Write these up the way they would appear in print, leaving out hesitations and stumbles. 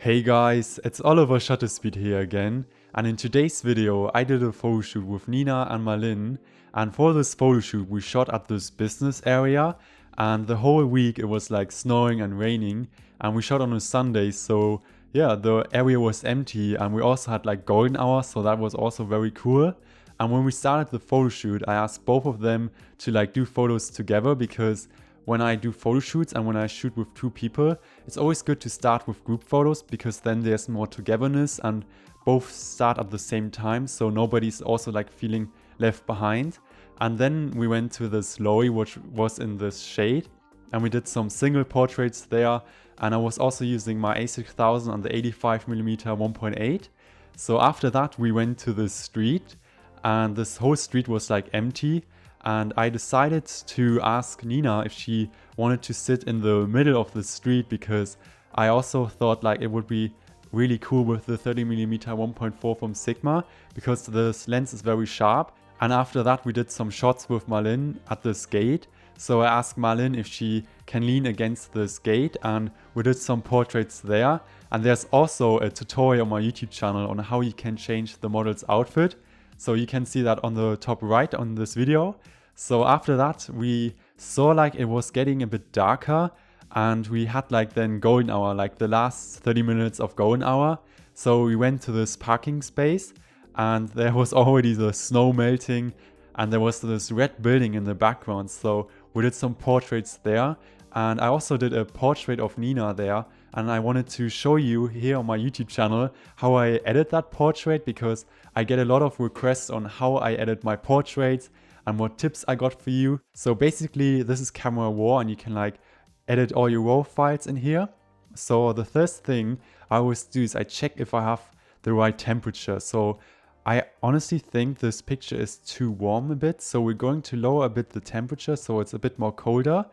Hey guys, it's olivershutterspeed here again, and in today's video I did a photo shoot with Nina and Malin, and for this photo shoot we shot at this business area, and the whole week it was like snowing and raining, and we shot on a Sunday, so yeah, the area was empty, and we also had like golden hour, so that was also very cool. And when we started the photo shoot, I asked both of them to like do photos together, because when I do photo shoots and when I shoot with two people, it's always good to start with group photos, because then there's more togetherness and both start at the same time, so nobody's also like feeling left behind. And then we went to this lorry which was in this shade, and we did some single portraits there, and I was also using my A6000 on the 85mm 1.8. So after that we went to this street, and this whole street was like empty, and I decided to ask Nina if she wanted to sit in the middle of the street, because I also thought like it would be really cool with the 30mm 1.4 from Sigma, because this lens is very sharp. And after that we did some shots with Malin at this gate, so I asked Malin if she can lean against this gate, and we did some portraits there. And there's also a tutorial on my YouTube channel on how you can change the model's outfit, so you can see that on the top right on this video. So after that we saw like it was getting a bit darker, and we had like then golden hour, like the last 30 minutes of golden hour. So we went to this parking space, and there was already the snow melting, and there was this red building in the background, so we did some portraits there. And I also did a portrait of Nina there, and I wanted to show you here on my YouTube channel how I edit that portrait, because I get a lot of requests on how I edit my portraits and what tips I got for you. So basically this is Camera Raw, and you can like edit all your RAW files in here. So the first thing I always do is I check if I have the right temperature. So I honestly think this picture is too warm a bit, so we're going to lower a bit the temperature so it's a bit more colder,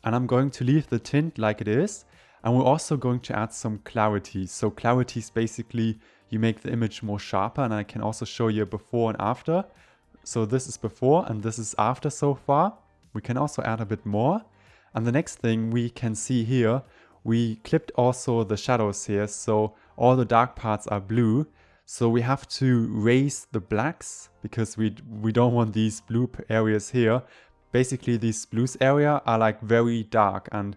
and I'm going to leave the tint like it is. And we're also going to add some clarity. So clarity is basically you make the image more sharper, and I can also show you before and after. So this is before and this is after so far. We can also add a bit more. And the next thing we can see here, we clipped also the shadows here, so all the dark parts are blue. So we have to raise the blacks, because we don't want these blue areas here. Basically these blues area are like very dark, and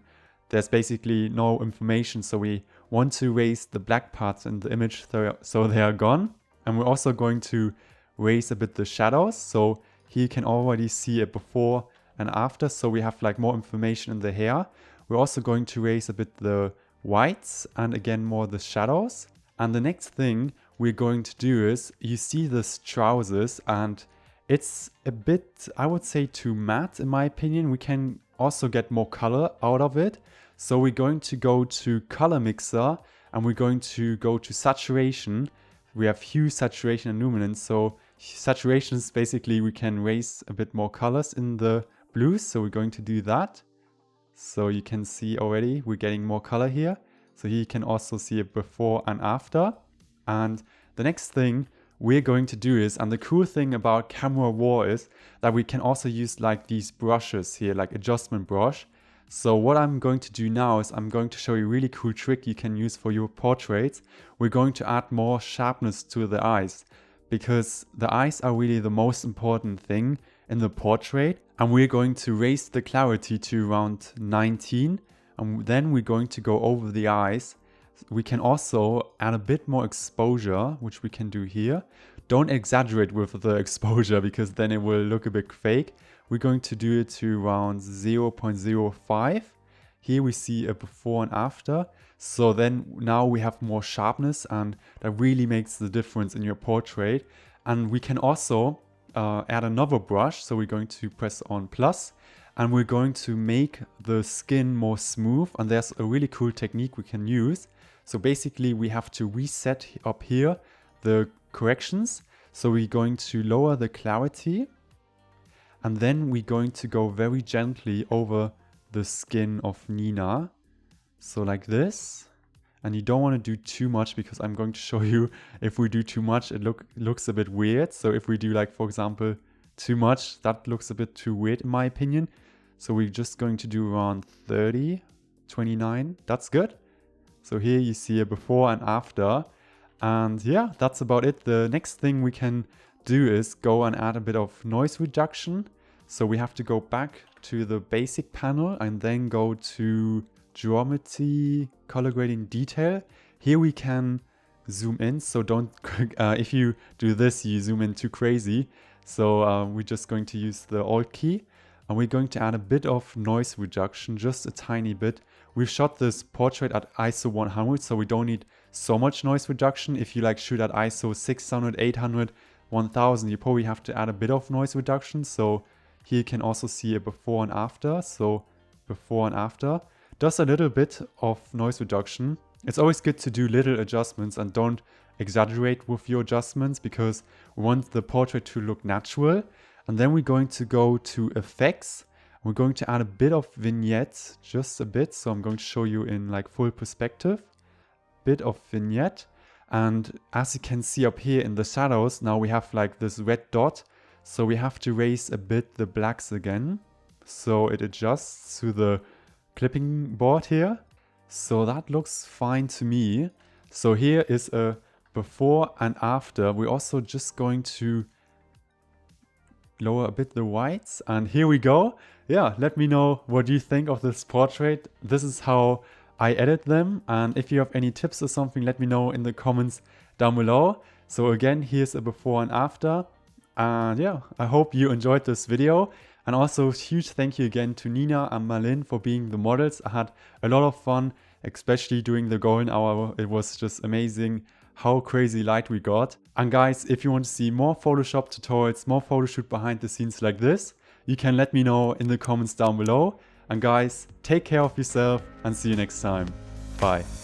there's basically no information, so we want to raise the black parts in the image so they are gone. And we're also going to raise a bit the shadows, so here you can already see a before and after, so we have like more information in the hair. We're also going to raise a bit the whites, and again more the shadows. And the next thing we're going to do is, you see this trousers, and it's a bit, I would say, too matte in my opinion. We can also get more color out of it. So we're going to go to color mixer, and we're going to go to saturation. We have hue, saturation and luminance. So saturation is basically we can raise a bit more colors in the blues. So we're going to do that. So you can see already we're getting more color here. So here you can also see it before and after. And the next thing we're going to do is, and the cool thing about Camera Raw is that we can also use like these brushes here, like adjustment brush. So what I'm going to do now is I'm going to show you a really cool trick you can use for your portraits. We're going to add more sharpness to the eyes, because the eyes are really the most important thing in the portrait. And we're going to raise the clarity to around 19, and then we're going to go over the eyes. We can also add a bit more exposure, which we can do here. Don't exaggerate with the exposure, because then it will look a bit fake. We're going to do it to around 0.05. Here we see a before and after. So then now we have more sharpness, and that really makes the difference in your portrait. And we can also add another brush. So we're going to press on plus, and we're going to make the skin more smooth. And there's a really cool technique we can use. So basically we have to reset up here the corrections. So we're going to lower the clarity, and then we're going to go very gently over the skin of Nina. So like this. And you don't want to do too much, because I'm going to show you if we do too much it looks a bit weird. So if we do like, for example, too much, that looks a bit too weird in my opinion. So we're just going to do around 30, 29, that's good. So here you see a before and after. And yeah, that's about it. The next thing we can do is go and add a bit of noise reduction. So we have to go back to the basic panel and then go to geometry, color grading, detail. Here we can zoom in, so don't if you do this you zoom in too crazy. So we're just going to use the Alt key and we're going to add a bit of noise reduction, just a tiny bit. We've shot this portrait at ISO 100, so we don't need so much noise reduction. If you like shoot at ISO 600, 800, 1000, you probably have to add a bit of noise reduction. So here you can also see a before and after. So before and after, just a little bit of noise reduction. It's always good to do little adjustments and don't exaggerate with your adjustments because we want the portrait to look natural. And then we're going to go to effects. We're going to add a bit of vignette, just a bit. So I'm going to show you in like full perspective, bit of vignette. And as you can see up here in the shadows, now we have like this red dot. So we have to raise a bit the blacks again. So it adjusts to the clipping board here. So that looks fine to me. So here is a before and after. We're also just going to lower a bit the whites. And here we go. Yeah, let me know what you think of this portrait. This is how I edit them. And if you have any tips or something, let me know in the comments down below. So again, here's a before and after. And yeah, I hope you enjoyed this video. And also huge thank you again to Nina and Malin for being the models. I had a lot of fun, especially during the golden hour. It was just amazing how crazy light we got. And guys, if you want to see more Photoshop tutorials, more photoshoot behind the scenes like this, you can let me know in the comments down below. And guys, take care of yourself and see you next time. Bye.